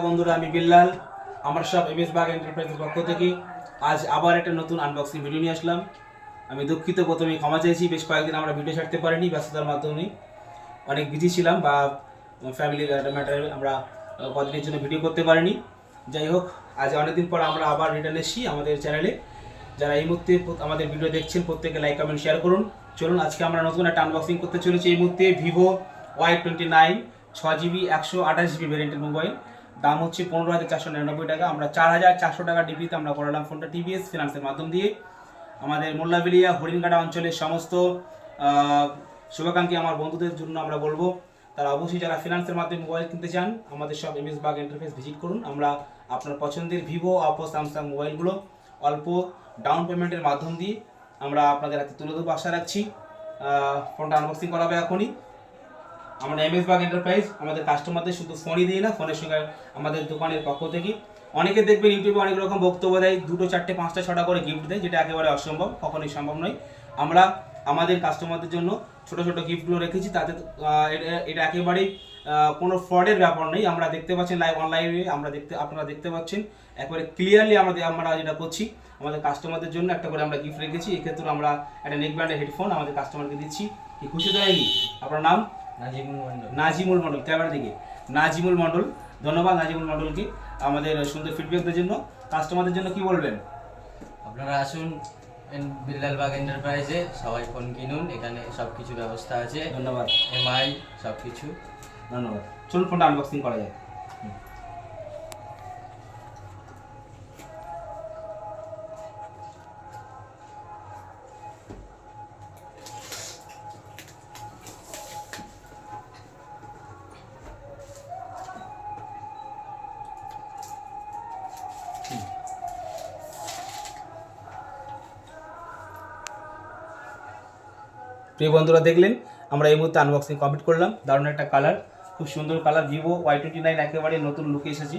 বন্ধুরা, আমি বিল্লাল। আমার সব এমএস বাগ এন্টারপ্রাইজের পক্ষ থেকে আজ আবার একটা নতুন আনবক্সিং ভিডিও নিয়ে আসলাম। আমি দুঃখিত, প্রথমে ক্ষমা চাইছি। বেশ কয়েকদিন আমরা ভিডিও ছাড়তে পারিনি, ব্যস্ততার মাধ্যমে অনেক বিজি ছিলাম বা ফ্যামিলির একটা ম্যাটারে আমরা কদিনের জন্য ভিডিও করতে পারিনি। যাই হোক, আজ অনেকদিন পর আমরা আবার রিটার্ন এসেছি আমাদের চ্যানেলে। যারা এই মুহূর্তে আমাদের ভিডিও দেখছেন প্রত্যেকে লাইক কমেন্ট শেয়ার করুন। চলুন, আজকে আমরা নতুন একটা আনবক্সিং করতে চলেছি। এই মুহূর্তে Vivo Y29 6GB 128GB ভ্যারিয়েন্টের mobile. দাম হচ্ছে 15,499 টাকা। আমরা 4,400 টাকা ডিপিতে আমরা করালাম ফোনটা টিভিএস ফিনান্সের মাধ্যম দিয়ে। আমাদের মোল্লাবেলিয়া হরিণঘাটা অঞ্চলের সমস্ত শুভাকাঙ্ক্ষী আমার বন্ধুদের জন্য আমরা বলবো, তারা অবশ্যই যারা ফিনান্সের মাধ্যমে মোবাইল কিনতে চান আমাদের সব এমএস বাগ এন্টারপ্রাইজ ভিজিট করুন। আমরা আপনার পছন্দের ভিভো, অপো, স্যামসাং মোবাইলগুলো অল্প ডাউন পেমেন্টের মাধ্যম দিয়ে আমরা আপনাদের হাতে তুলে দেবো আশা রাখছি। ফোনটা আনবক্সিং করা হবে এখনই। আমরা এমএস বাগ এন্টারপ্রাইজ আমাদের কাস্টমারদের শুধু ফোনই দিই না, ফোনের সঙ্গে আমাদের দোকানের পক্ষ থেকে অনেকে দেখবেন ইউটিউবে অনেক রকম বক্তব্য দেয়, 2, 4, 5, 6টা করে গিফট দেয়, যেটা একেবারে অসম্ভব, কখনোই সম্ভব নয়। আমরা আমাদের কাস্টমারদের জন্য ছোট ছোট গিফটগুলো রেখেছি, তাতে এটা একেবারেই কোনো ফ্রডের ব্যাপার নেই। আমরা দেখতে পাচ্ছেন লাইভ অনলাইনে, আপনারা দেখতে পাচ্ছেন একেবারে ক্লিয়ারলি আমরা যেটা করছি। আমাদের কাস্টমারদের জন্য একটা করে আমরা গিফট রেখেছি। এক্ষেত্রে আমরা একটা নেক ব্র্যান্ডের হেডফোন আমাদের কাস্টমারকে দিচ্ছি। কি খুশি তো নাকি? আপনার নাম? নাজিমুল মণ্ডল। ক্যামেরা দিকে নাজিমুল মণ্ডল। ধন্যবাদ নাজিমুল মণ্ডলকে আমাদের সুন্দর ফিডব্যাকদের জন্য। কাস্টমারদের জন্য কি বলবেন? আপনারা আসুন বিল্লাল বাগ এন্টারপ্রাইজে, সবাই ফোন কিনুন, এখানে সব কিছু ব্যবস্থা আছে। ধন্যবাদ। এমআই সব কিছু। ধন্যবাদ। চলুন ফোনটা আনবক্সিং করা যায়। প্রিয় বন্ধুরা, দেখলেন আমরা এই মুহূর্তে আনবক্সিং কমপ্লিট করলাম। দারুণ একটা কালার, খুব সুন্দর কালার। ভিভো Y29 একেবারে নতুন লুকে এসেছে।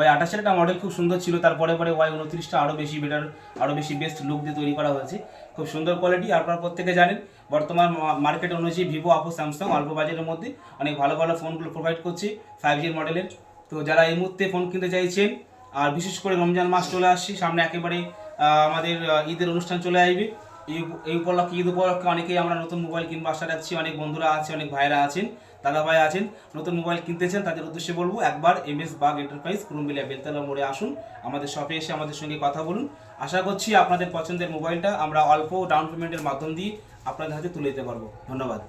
Y28 একটা মডেল খুব সুন্দর ছিল, তারপরে Y29টা আরও বেশি বেটার, আরও বেশি বেস্ট লুক দিয়ে তৈরি করা হয়েছে। খুব সুন্দর কোয়ালিটি। আপনারা প্রত্যেকে জানেন বর্তমান মার্কেট অনুযায়ী ভিভো, অপো, স্যামসাং অল্প বাজেটের মধ্যে অনেক ভালো ভালো ফোনগুলো প্রোভাইড করছে 5G মডেলের। তো যারা এই মুহূর্তে ফোন কিনতে চাইছেন, আর বিশেষ করে রমজান মাস চলে আসছে সামনে, একেবারে আমাদের ঈদের অনুষ্ঠান চলে আসবে। এই উপলক্ষে, ঈদ উপলক্ষে অনেকেই আমরা নতুন মোবাইল কিনবো আশা রাখছি। অনেক বন্ধুরা আছে, অনেক ভাইরা আছেন, দাদা ভাই আছেন, নতুন মোবাইল কিনতে চান। তাদের উদ্দেশ্যে বলবো, একবার এমএস বাগ এন্টারপ্রাইজ কুরুমবিলিয়া বেলতলা মোড়ে আসুন, আমাদের শপে এসে আমাদের সঙ্গে কথা বলুন। আশা করছি আপনাদের পছন্দের মোবাইলটা আমরা অল্প ডাউন পেমেন্টের মাধ্যম দিয়ে আপনাদের হাতে তুলে দিতে পারবো। ধন্যবাদ।